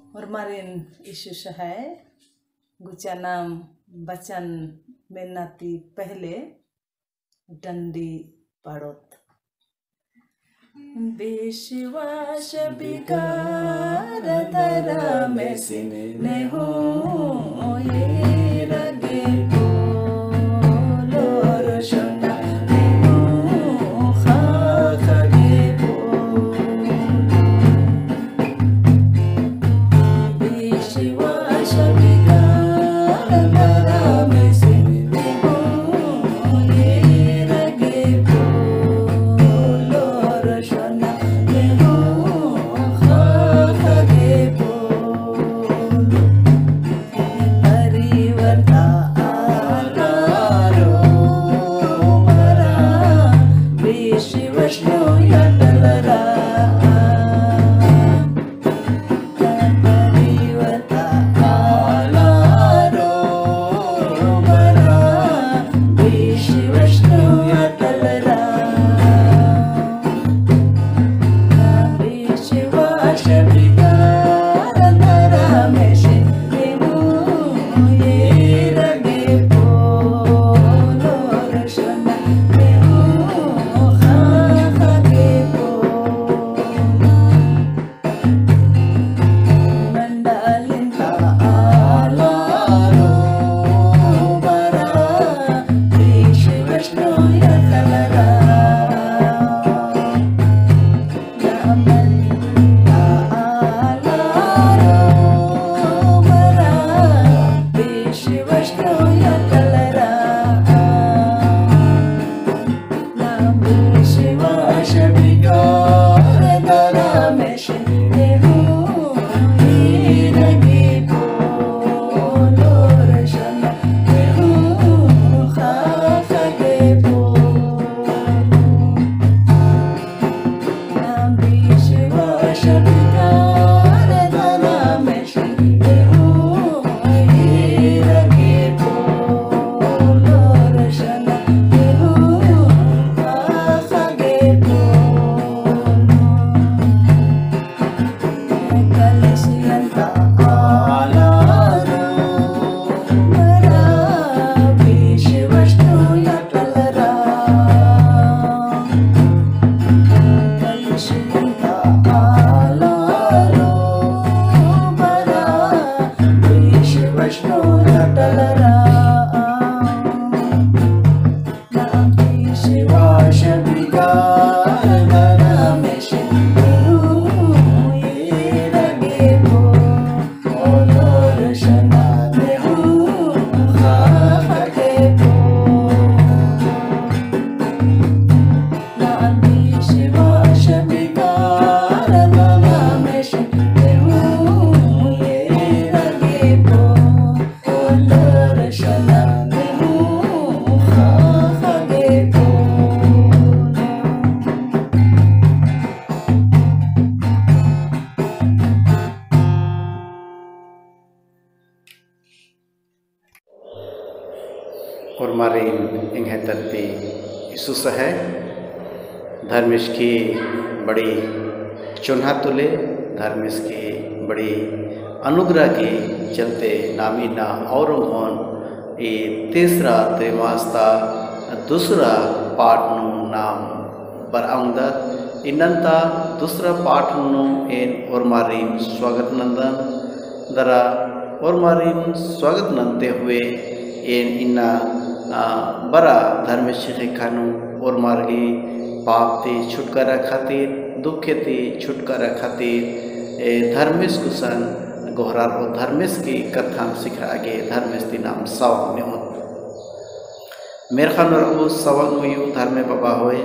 Hormarin isu sahai gucanam bacan menati pehle dandi parot विश्वास विकार धरा में सिने हो ये रगे बोलो रोशना Hormarin inghetarti Isus है धर्मेश की बड़ी चुन्हा तुले धर्मेश की बड़ी अनुग्रह की चलते नामी ना और ये तीसरा त्रिमास्ता दूसरा पाठ नाम बरामदा इनंता दूसरा पाठ इन hormarin स्वागत नंदन दरा hormarin स्वागत नंदते हुए इन्ना बरा धर्मेश खानु और मार्गी पाप ते छुटकारा खातिर दुखे ते छुटकारा खातिर धर्मेश कुसन गोहरार और धर्मेश की कथा सिखा आगे धर्मेश ती नाम सवांग में हो मेरे खान रबु सवांग हुई धर्मे बाबा होए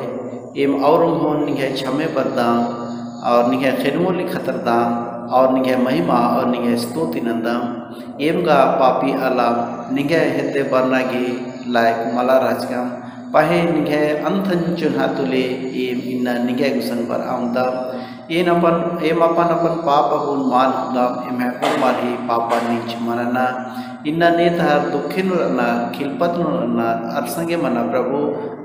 एम और हो निगे छमे बरदाम और निगे खिदमोली खतरदाम और निगे महिमा और निगे स्तुति नंदम एम गा पापी अलाम निगे हेते बरनागी लाइक मला राजकाम पाहे निगे अंथन चुन्हा तुले एम इन्ना निगे गुसन बर आमदा एम अपन पाप गुण मान उदाम एम मारी पापा नीच मनना इन्ना नेतहर दुखे नुरना खिलपत नुरना अर संगे मना प्रभु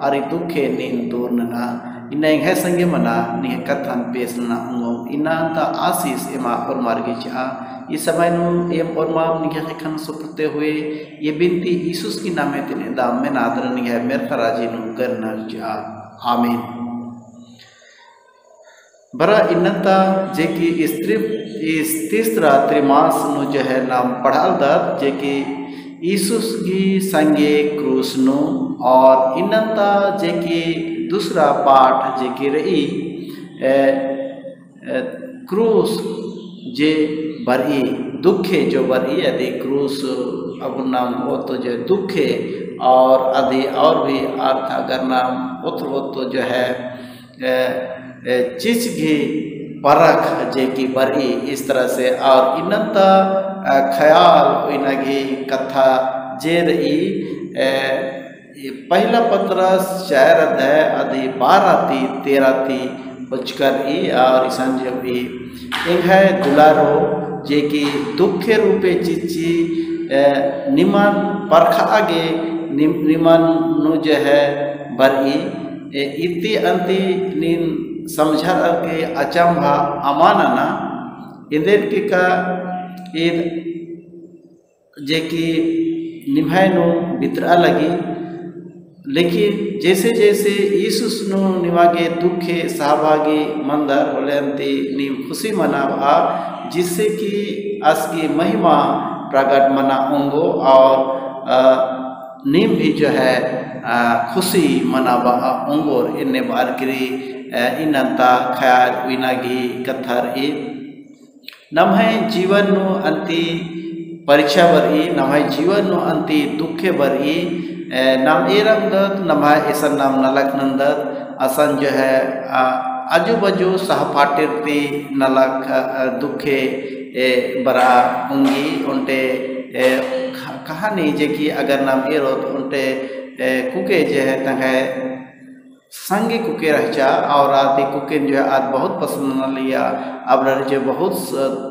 अरि दुखे नीन दूर नना इन्ना इंगे संगे मना नि कथन पेश ना उंगो इन्ना ता आशीष एमा और मार्गे चा इस समय नु एम और माम निगे खन सुपते हुए ये बिनती यीशु की नामे तिने दाम में नादर निगे मेर राजी नु गरना चा आमीन। बरा इन्नता जे कि तीसरा त्रिमास नु जो है नाम पढ़ाल दात जे कि यीशु की संगे क्रूस नु और इन्नता जे कि दूसरा पाठ जे कि रही क्रूस जे बरी दुखे जो बरी यदि क्रूस अब नाम हो तो जो दुखे और अधि और भी अर्थ अगर नाम उत्र हो तो जो है चीज की परख जे की बरी इस तरह से और इन्नता ख्याल इनगी कथा जे रही पहला पत्रस 4 अध्याय अधि 12 ती 13 ती उचकर और संजय भी है दुलारो जे की दुखे रूपे चिची निमन परख आगे निमन नु जो है बरी इति अंति नीन समझर के अचंभा अमानना इंदेर के का ईद जे की निभायनो बितरा लगी लेकिन जैसे जैसे यीशु नु निवागे दुखे सहभागी मंदर होलेंती नीम खुशी मनावा जिससे कि असकी महिमा प्रकट मना होंगो और नीम भी जो है खुशी मनावा होंगो इन्ने बार करी इन्नता ख्याल विनागी कथर नमः जीवन नु अंति परीक्षा बरी नमः जीवन नु अंति दुखे बरी नाम एरंगदत नमः ऐसा नाम नलक नंदत असन जो है आजू बाजू सहपाठिर्ती नलक दुखे बरा होंगी उनटे कहानी जे की अगर नाम एरोत उनटे कुके जो है तंगे संगे कुके रहचा और आदि कुके जो है आज बहुत पसंद न लिया अब जो बहुत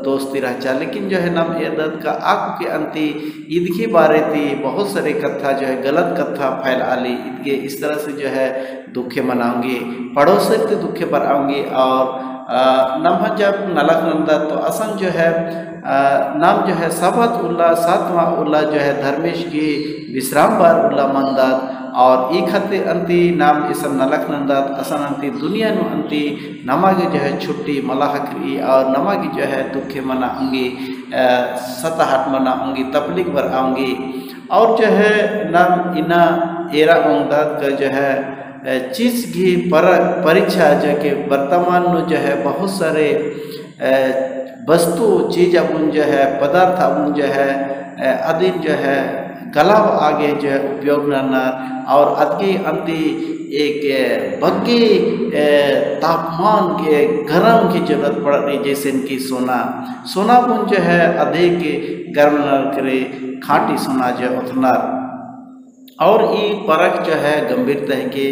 दोस्ती रहचा लेकिन जो है नाम एदत का आकु के अंति ईद की बारे थी बहुत सारे कथा जो है गलत कथा फैल आली ईद के इस तरह से जो है दुखे मनाऊंगी पड़ोसी के दुखे पर आऊँगी और नम जब नलक नंदा तो असन जो है नाम जो है सबत उल्ला सातवां उल्ला जो है धर्मेश की विश्राम बार उल्ला मंदात और ई खातिर अंति नाम इसम नलक नंदात असन अंति दुनिया नु अंति नमागे जो है छुट्टी मलाहकरी और नमागे जो है दुखे मना आऊँगी सताहट मना आऊँगी तबलीग बर आऊँगी और जो है नाम इना एरा ओंगदात का जो है चीज की परीक्षा जो कि वर्तमान में जो है बहुत सारे वस्तु चीज अपन जो है पदार्थ अपन जो है अधीन जो है गलाव आगे जो है उपयोग न और अदगी अंति एक बग्गी तापमान के गर्म की जरूरत पड़ रही जैसे इनकी सोना पुन जो है अधिक गर्म न करे खाटी सोना जो उतना और ये परख जो है गंभीरता के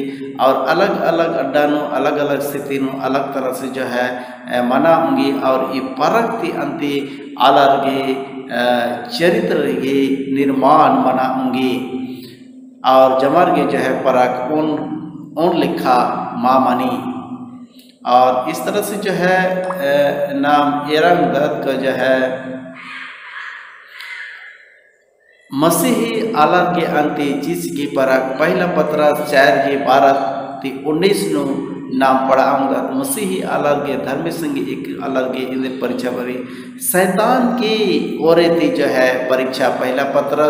और अलग अलग अड्डा नु अलग अलग स्थिति नु अलग तरह से जो है मना होंगी और ये परख थी अंति अलग चरित्र की निर्माण मना होंगी और जमर के जो है परख उन लिखा माँ मनी और इस तरह से जो है नाम एरंग दत्त का जो है मसीही आलर के अंति जिस की परख पहला पत्र 4 के 12-19 नु नाम पढ़ाऊंगा मसीही आलर के धर्म संग एक अलग के इन्हें परीक्षा भरी शैतान की ओरेती जो है परीक्षा पहला पत्र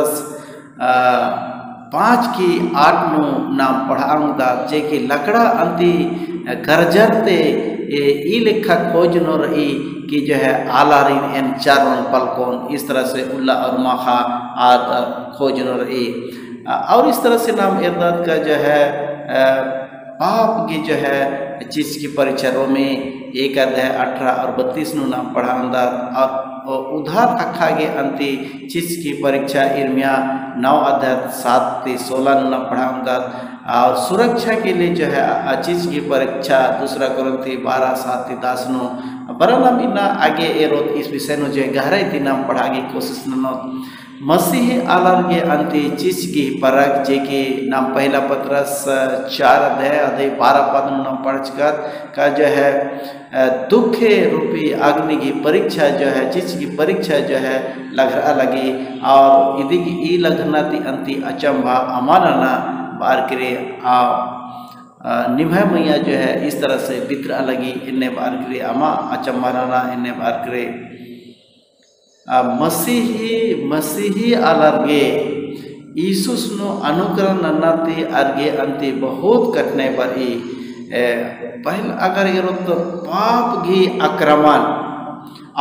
5 की 8 नु नाम पढ़ाऊंगा जे की लकड़ा अंति गरजरते ई लिखा खोज नो रही कि जो है आलारीन एन चारों पलकोन इस तरह से उल्ला और माखा आद खोज नो रही और इस तरह से नाम इर्दाद का जो है पाप की जो है चीज की परीक्षा में 1 अध्याय 18 और 32 नु नाम पढ़ा अंदाज और उधार अखा गे अंति चीज की परीक्षा इर्मिया 9 अध्याय 7 से 16 नु नाम पढ़ा अंदाज और सुरक्षा के लिए जो है चीज की परीक्षा 2 कोरिन्थी 12 7 से 10 नु बरना बिना आगे एरोत इस विषय नु जो गहराई थी नाम पढ़ा की कोशिश न मसीह आलर के अंति चीज की परख जे की नाम पहला पत्रस 4 अध्याय 12 पद नाम पढ़ का जो है दुख रूपी अग्नि की परीक्षा जो है चीज की परीक्षा जो है लगा लगी और इदी की ई लगना थी अंति अचंभा अमानना बार करे निभा मैया जो है इस तरह से बितरा लगी इन्हें बार करे अमा अचंबाना इन्हें बार करे मसीही अलर्गे यीशुस नो अनुकरण नन्नाती अर्गे अंति बहुत कठिनाई बरी पहले अगर ये तो पाप की आक्रमण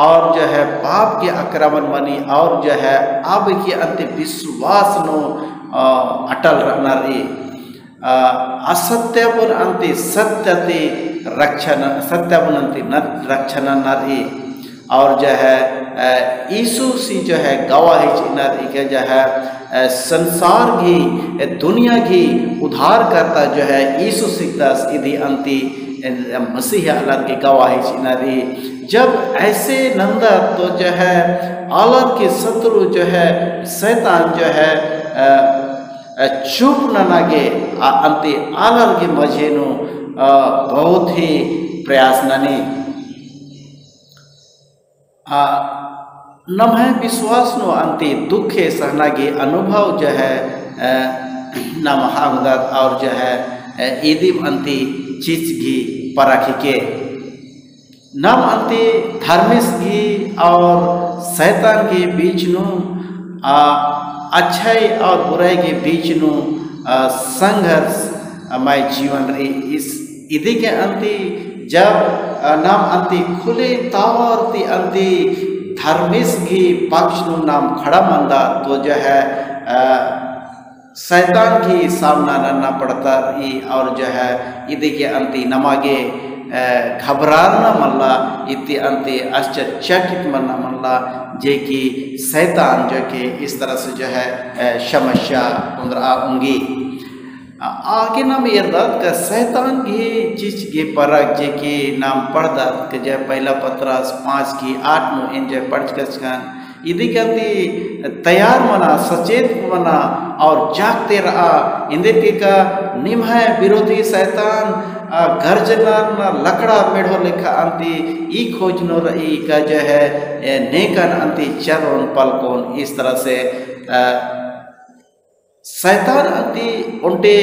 और जो है पाप के आक्रमण बनी और जो है अब की अंति विश्वास नो अटल रहना रही असत्यपुन अंति सत्यति रक्षण सत्यपुन अंति न रक्षण नारी और जो है यीशु सी जो है गवाही चिन्ह के जो है संसार की दुनिया की उद्धार करता जो है यीशु सिकदास इधि अंति मसीह अलर की गवाही चिन्ह जब ऐसे नंदा तो जो है अलर के शत्रु जो है शैतान जो है चुप न लगे अंति अलर के मजेनु बहुत ही प्रयास ननी नम्हे विश्वास नो अंति दुखे सहना के अनुभव जो है न महागत और जो है ईदिम अंति चीज की पराखी के नम अंति धर्मिस की और शैतान के बीच नु अच्छाई और बुराई के बीच नु संघर्ष हमारे जीवन रही इस इदी के अंति जब नाम अंति खुले तावरती अंति धर्मिस की पक्ष नु नाम खड़ा मंदा तो जो है शैतान की सामना करना पड़ता ही और जो है इदी के अंति नमागे घबराना मल्ला इति अंति आश्चर्यचकित मरना मल्ला जे कि शैतान जो कि इस तरह से जो है समस्या उंगी आगे नाम ये दाद का शैतान की चीज के परक जे कि नाम पढ़ दाद के जय पहला पत्रस 5 की 8 नो इन जय पढ़ कर इदी के अंति तैयार मना सचेत मना और जागते रहा इंदे के का निम है विरोधी शैतान गर्जना लकड़ा मेढ़ो लेखा अंति ई खोजनो रही का जो है नेकन अंति चरोन पलकोन इस तरह से शैतान अंति उनटे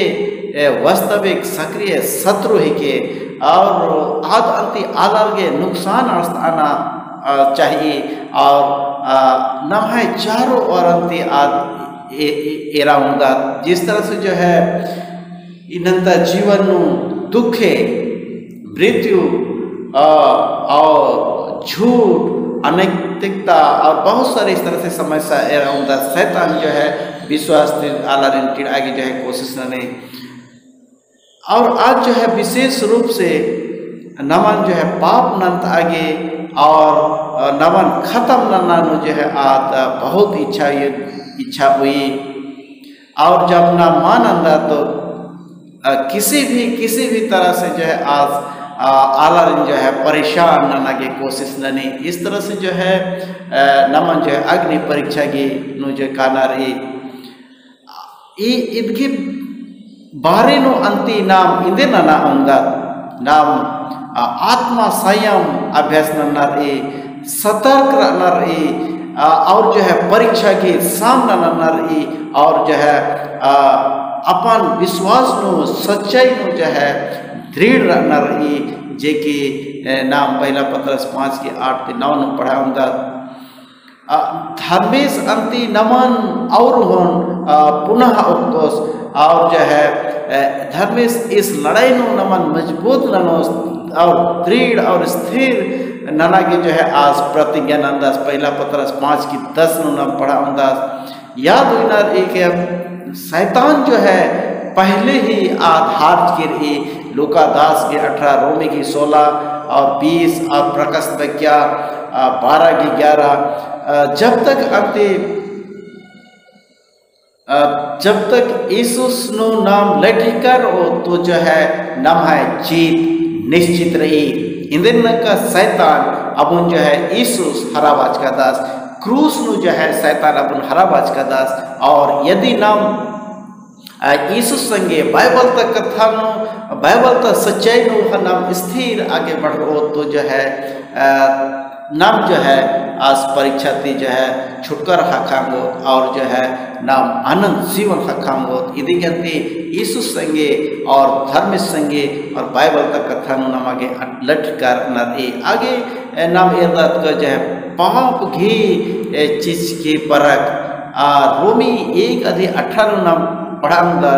वास्तविक सक्रिय शत्रु ही के और आद अंति आलर के नुकसान आना चाहिए और नम है चारों ओर अंति आद एरा होगा जिस तरह से जो है इनंता जीवन दुखे मृत्यु और झूठ अनैतिकता और बहुत सारे इस तरह से समस्या एरा होगा शैतान जो है विश्वास आलर आगे जो है कोशिश नहीं और आज जो है विशेष रूप से नमन जो है पाप नंत आगे और नमन खत्म नन्ना जो है आज बहुत इच्छा हुई और जब ना मान अंदा तो किसी भी तरह से जो है आज आलर जो है परेशान नन्ना की कोशिश नहीं इस तरह से जो है नमन जो है अग्नि परीक्षा की नु जो काना रही इनके बारे नो अंति नाम इंदे नना अंगा नाम आत्मा संयम अभ्यास नन्ना रही सतर्क रहना रही और जो है परीक्षा के सामना नन्ना रही और जो है अपन विश्वास नो सच्चाई नो जो है दृढ़ रहना रही जे कि नाम पहला पत्रस 5 के 8 के 9 नो पढ़ा अंगा धर्मेश अंति नमन और पुनः उपतोष और जो है धर्मेश इस लड़ाई नो नमन मजबूत ननो और दृढ़ और स्थिर नना के जो है आज प्रतिज्ञा नंदास पहला पत्रस 5 की 10 नो नाम पढ़ा अंदाज याद हुई एक शैतान जो है पहले ही आधार के रही लूका दास के 18 रोमी की 16 और 20 और प्रकाश वाक्य 12 की 11 जब तक यीशुस नो नाम लटकर हो तो जो है नाम है जीत निश्चित रही। इंदिन का शैतान अबुन जो है यीशुस हराबाज का दास क्रूस नु जो है शैतान अबुन हराबाज का दास। और यदि नाम यीशु संगे बाइबल तक कथा नो बाइबल तक सच्चाई नो नाम स्थिर आगे बढ़ो तो जो है नाम जो है आज परीक्षा थी जो है छुटकारा हकांगो और जो है नाम आनंद जीवन हकांगो इदी कहते यीशु संगे और धर्म संगे और बाइबल तक कथा नो नाम आगे लटकर नदी आगे नाम एरदात का जो है पाप घी चीज की परख रोमी 1:18 नाम पढ़ाऊंगा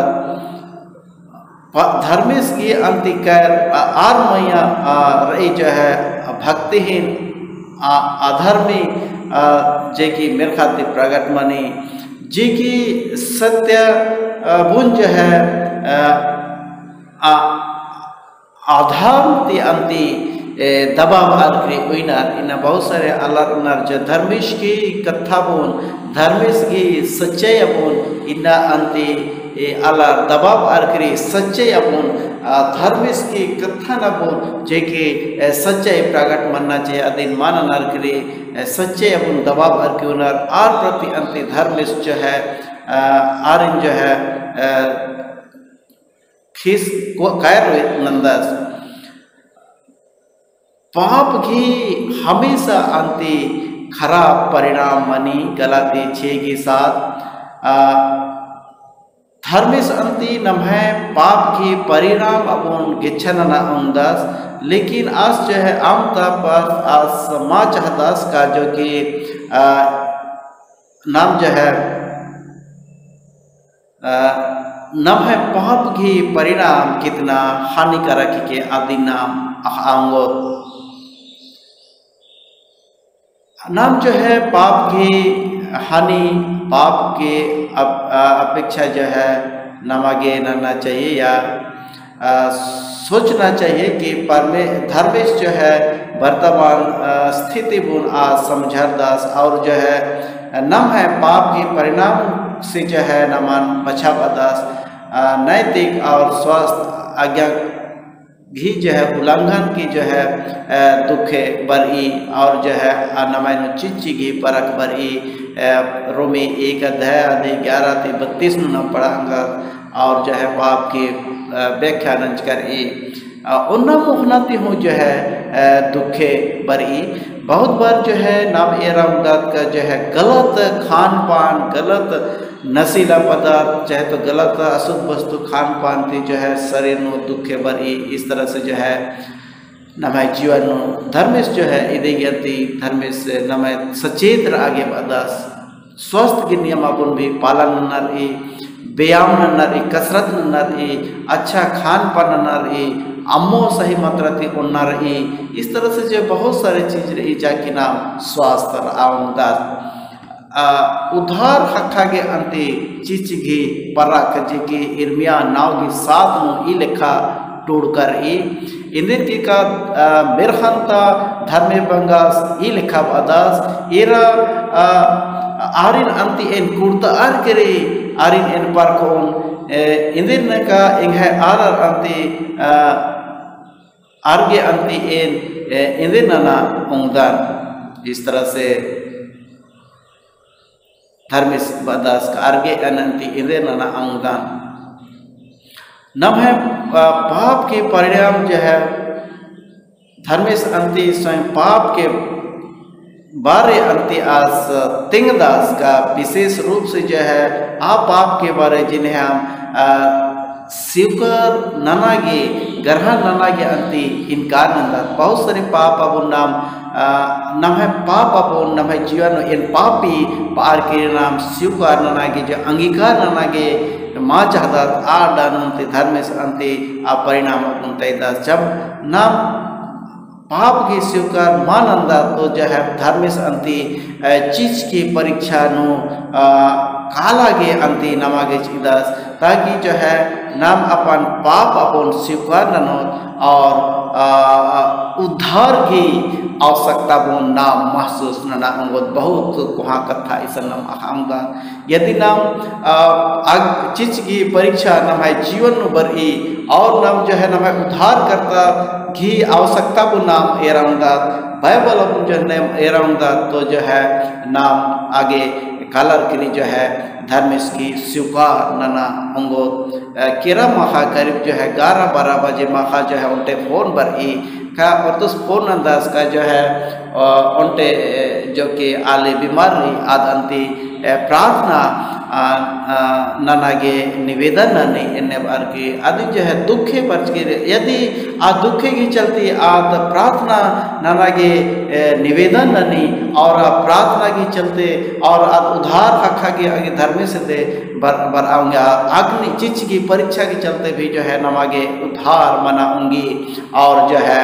धर्मेश की अंतिकर आर मैया रही जो है भक्तिहीन अधर्मी जे की मेरे खातिर प्रगट मनी जे की सत्य बुन जो है आधार ती अंति दबाव आलक्री उइनार इना बहुत सारे अल्लाह उनार जो धर्मेश की कथा बोन धर्मेश की सच्चाई अबोन इना अंति अल्लाह दबाव आलक्री सच्चाई अबोन धर्मेश की कथा न बोन जे की सच्चाई प्रकट मन्ना चाहिए अधीन मान आलक्री सच्चाई अबोन दबाव आलक्री उनार आर प्रति अंति धर्मेश जो है आरिन जो है खीस को कायर नंदास पाप की हमेशा अंति खराब परिणाम मनी गलाती 6 के साथ धर्मेश अंति नम्हे पाप की परिणाम अपन गिच्छन न उंदास लेकिन आज जो है आमतौर पर आज समाज चाहतास का जो कि नाम जो है नम्हे पाप की परिणाम कितना हानिकारक के आदि नाम आंगो नाम जो है पाप की हानि पाप के अपेक्षा जो है नाम आगे नना चाहिए या सोचना चाहिए कि धर्मेश जो है वर्तमान स्थिति बुन आज समझदास और जो है नम है पाप के परिणाम से जो है नमान बचावदास नैतिक और स्वास्थ्य आज्ञा भी जो है उल्लंघन की जो है दुखे बरी और जो है नमैन चिच्ची की परख बरी रोमी 1:11-32 न पढ़ाऊंगा और जो है पाप की व्याख्या नंच कर उन्ना मुखनाती हूँ जो है दुखे बरी बहुत बार जो है नाम एरामदाद का जो है गलत खान पान गलत नशीला पदार्थ चाहे तो गलत अशुद्ध वस्तु खान पान थी जो है शरीर नो दुखे बरी इस तरह से जो है नमाय जीवन धर्मेश जो है इधे गति धर्मेश नमाय सचेत आगे बदास स्वस्थ के नियम अपन भी पालन नरी व्यायाम नरी कसरत नरी अच्छा खान पान नरी अम्मो सही मात्रा थी नरी इस तरह से जो बहुत सारे चीज रही जाकि नाम स्वास्थ्य आमदास उधार हक्का के अंति चिचगी परख जी की इर्मिया नाव की साथ नो ई लेखा टूटकर इंदिर की का मेरखंता धर्मे बंगास ई लेखा बदास इरा आरिन अंति एन कुर्ता आर करे आरिन एन पारकोन इंदिर ने का इंगे आर अंति आरगे अंति एन इंदिर नना उंगदान इस तरह से धर्मेश बदास का आरगे अनंति इंदिर नना उंगदान नम है पाप के परिणाम जो है धर्मेश अंति स्वयं पाप के बारे अंति आज तिंगदास का विशेष रूप से जो है आप पाप के बारे जिन्हें हम स्वीकार ननागे ग्रहण ननागे अंति इनकार नंदा बहुत सारे पाप अब नाम नम है पाप अब नम है जीवन इन पापी पार के नाम स्वीकार ननागे जो अंगीकार ननागे माँ चाहता आडानंति धर्मेश अंति आप परिणाम दास जब नाम पाप की स्वीकार मानंदा तो जो है धर्मेश अंति चीज की परीक्षा नो कालागे अंति नमागे चिदास ताकि जो है नाम अपन पाप अपन स्वीकार ननो और उद्धार की आवश्यकता वो नाम महसूस ना अंगोत बहुत कुहा कथा इस नाम आऊंगा यदि नाम चीज की परीक्षा नाम है जीवन बरी और नाम जो है नाम है उद्धार करता की आवश्यकता वो नाम एराउंगा बाइबल जो नाम एराउंगा तो जो है नाम आगे कलर के लिए जो है धर्मेश की स्वीकार नना अंगो किरा मखा करीब जो है 11-12 बजे मखा जो है उनटे फोन पर का और तो फोन अंदाज का जो है उनटे जो कि आले बीमारी आदंती प्रार्थना ननागे निवेदन नहीं इन्हें बार की आदि जो है दुखे बच के यदि आ दुखे की चलती आद प्रार्थना ननागे निवेदन नहीं और प्रार्थना की चलते और आद उधार खा के आगे धर्म से दे बर आऊँगा अग्नि चिच की परीक्षा के चलते भी जो है नमागे उद्धार मनाऊंगी और जो है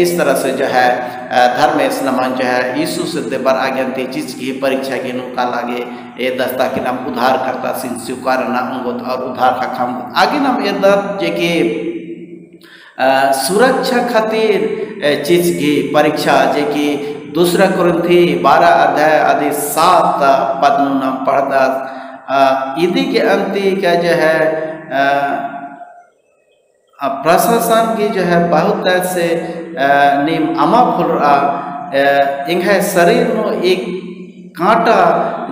इस तरह से जो है धर्मेश नमन जो है यीशु से बर आगे चिच की परीक्षा की नुका लागे ये दस्ता के नाम उद्धार करता सिंह स्वीकार ना अंगोत और उद्धार का खाम आगे नाम ये दर जे के सुरक्षा खातिर चीज की परीक्षा जे की 2 कुरिन्थी 12 अध्याय आदि 7 पद नाम पढ़ता इदी के अंति का जो है प्रशासन की जो है बहुत से नीम अमा फुल इंग शरीर में एक कांटा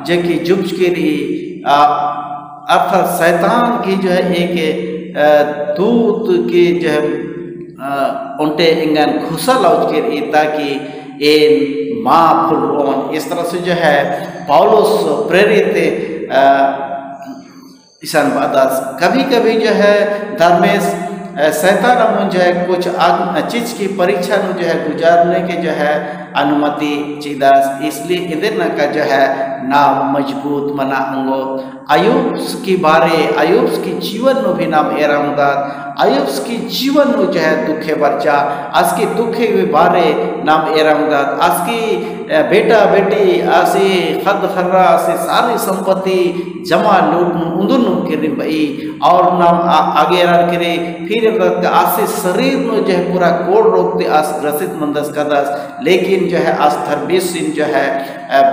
जो कि जुब्ज के लिए अर्थात शैतान की जो है एक दूत की जो है उनटे इंगन घुसा लौट के लिए ताकि इन माँ फुल इस तरह से जो है पौलुस प्रेरित ईशान बादास कभी कभी जो है धर्मेश शैतान अमन जो है कुछ चीज की परीक्षा में जो है गुजारने के जो है अनुमति चिदास इसलिए इधर न का जो है नाम मजबूत मना अंगो आयुब की बारे आयुब की जीवन में भी नाम एराऊंगा आयुब की जीवन में जो है दुखे बच्चा आज की दुखे के बारे नाम एराऊंगा आज की बेटा बेटी आसी खद खर्रा से सारी संपत्ति जमा लूट उन्दुन के भाई और नाम आगे रन करे फिर आसे शरीर में जो है पूरा कोड़ रोकते आस रसित मंदस का दास लेकिन जो है आज धर्मेश जो है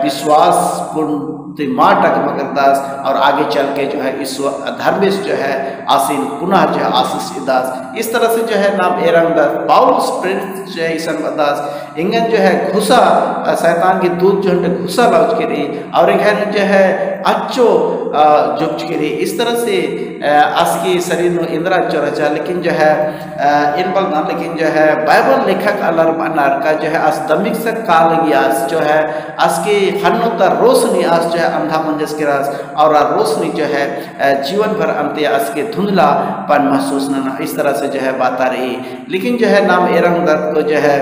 विश्वास पूर्ण माटक मगरदास और आगे चल के जो है ईश्वर धर्मेश जो है आसीन पुनः जो है आशीष दास इस तरह से जो है नाम एरंगदास पौलुस प्रेरित जो है ईसन दास इंगन जो है घुसा शैतान की दूध जो है घुसा लौच के रही और इंगन जो है अच्छो जुग के रही इस तरह से आज की शरीर में इंद्रा चौराचा लेकिन जो है इन बल ना लेकिन जो है बाइबल लेखक अलर बनार का जो है आज दमिक से काल गियास जो है आज की खन्नोता रोशनी आज जो है अंधा मंजस के रास और रोशनी जो है जीवन भर अंत आज के धुंधलापन महसूस न इस तरह से जो है बात आ रही लेकिन जो है नाम एरंगदत्त को जो है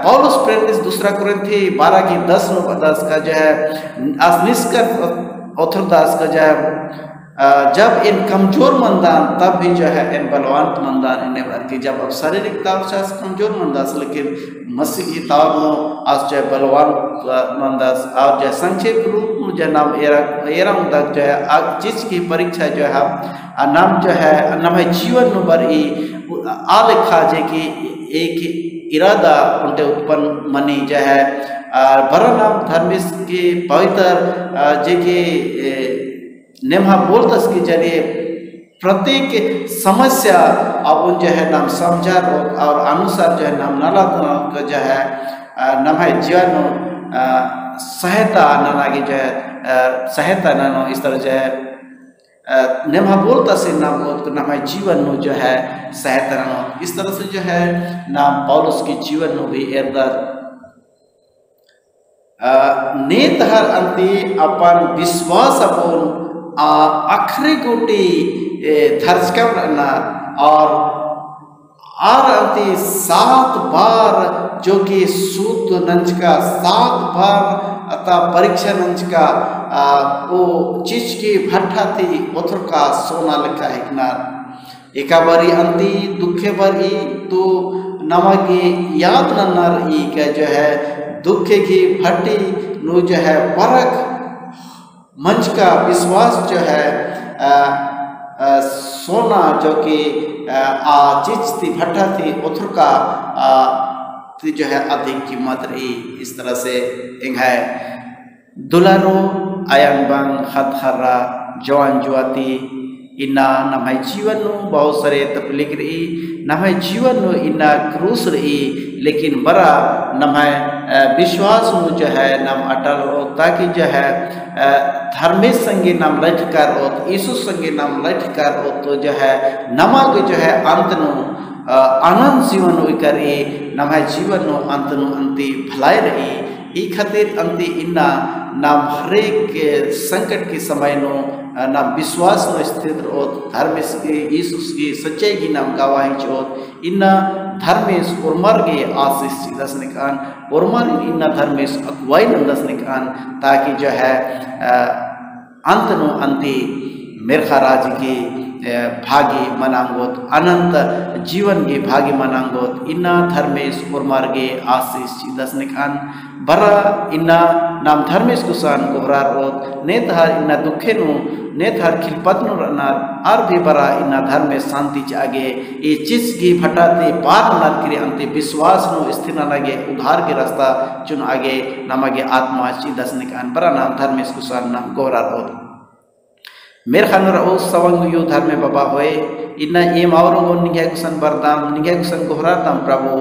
पौलुस प्रेरित 2 कुरिन्थी 12 की 10 का जो है आज निष्कर ऑथरदास का जो है जब इन कमजोर मंदान तब भी जो है इन बलवान मंदान इन्हें भर की जब अब शारीरिक तौर से कमजोर मंदास लेकिन मसीही तौर में आज जो है बलवान मंदास और जो संक्षेप रूप में जो नाम एरम तक जो है जिस की परीक्षा जो है नाम जो है नाम है जीवन में बरी आलेखा जे की एक इरादा उनके उत्पन्न मनी जो है बड़ा नाम धर्मेश की पवित्र जे की नेमा बोलतस के जरिए प्रत्येक समस्या अब उन जो है नाम समझा और अनुसार जो है नाम नाला जो है नाम है जीवन सहायता नाना की जो है सहायता नानो इस तरह जो है नेमा बोलता से नाम नाम है जीवन में जो है सहायता नानो इस तरह से जो है नाम पौलुस की जीवन में भी एरदार नेत हर अंति अपन विश्वास अपन आखिरी गोटी धर्जकम और अंति 7 बार जो कि सूत नंज का 7 बार अतः परीक्षा नंज का वो चीज की भट्ठा थी उथर का सोना लिखा है किनार एका बारी अंति दुखे बारी तो नमगे याद नन्नर ई का जो है दुखे की भट्टी नो जो है परख मंच का विश्वास जो है सोना जो कि चिच थी भट्टा थी उथर का जो है अधिक कीमत रही। इस तरह से इंग है दुलारो आयन बंग खतखरा जवान जुआती इन्ना नमाय जीवन नु बहुत सारे तपलिक रही नमाय जीवन नु इन्ना क्रूस रही लेकिन बड़ा नमाय विश्वास नु जो है नम अटल हो ताकि जो है धर्मेश संगे नाम लठकार हो यीशु संगे नाम लठकार हो तो जो है नमक जो है अंत नु आनंद जीवन करी नमाय जीवन नु अंत नु अंति भलाई रही। ई खातिर अंति इन्ना नाम हरेक संकट के समय नो नाम विश्वास नो स्थित हो धर्मेश के यीशु की सच्चाई की नाम गवाही चोत इन्ना धर्मेश उर्मर के आशीष दस निकान उर्मर इन्ना धर्मेश अगुवाई दस निकान ताकि जो है अंत नो अंति मेरखा राज की भागी मनांगोत अनंत जीवन के भागी मनांगोत इन्ना धर्मेश उर्मर के आशीष दस निकान बरा इन्ना नाम धर्मेश कुसान गोहरार होत ने तहार इन्ना दुखे नु ने तहार खिलपत नु रनार और भी बरा इन्ना धर्मेश शांति चागे ये चीज की फटाते पार नार करे अंते विश्वास नु स्थिर न लगे उधार के रास्ता चुन आगे नमगे आत्मा ची दस निकान बरा नाम धर्मेश कुसान नाम गोहरार होत मेर खान रहो सवंग यु धर्मे बाबा होए इन्ना ये मावरों निगे कुसन बरदाम निगे कुसन गोहरा दाम प्रभु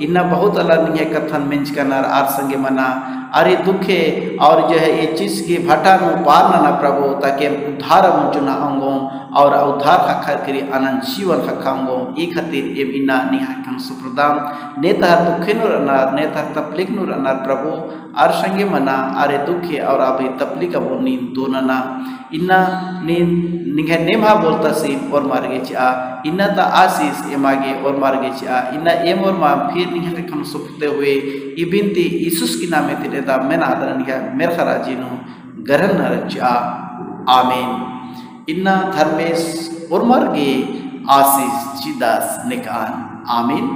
इन्ना बहुत अलग निगे कथन मिंच करनार आर संगे मना अरे दुखे और जो है ये चीज की भटा नु पार ना प्रभु ताकि उद्धार चुना अंगों और उद्धार खखर करी अनंत जीवन खखांगों ई खातिर एम इन्ना निहा कम सुप्रदाम नेता दुखे नु रनार नेता तपलिक नु रनार प्रभु आर संगे मना अरे दुखे और अभी तपलिक अब नींद दोनना इन्ना निगे नेमा बोलता सी और मार्गे चा इन्ना ता आशीष एमागे और मार्गे चा इन्ना एम और मा फिर निगे कम सुपते हुए ये बिनती यीशुस की नामे तेरे दा मैं आदरण निगे मेर खराजी नु गरन चा आमीन। इन्ना धर्मेश और मार्गे आशीष चिदास निकान आमीन।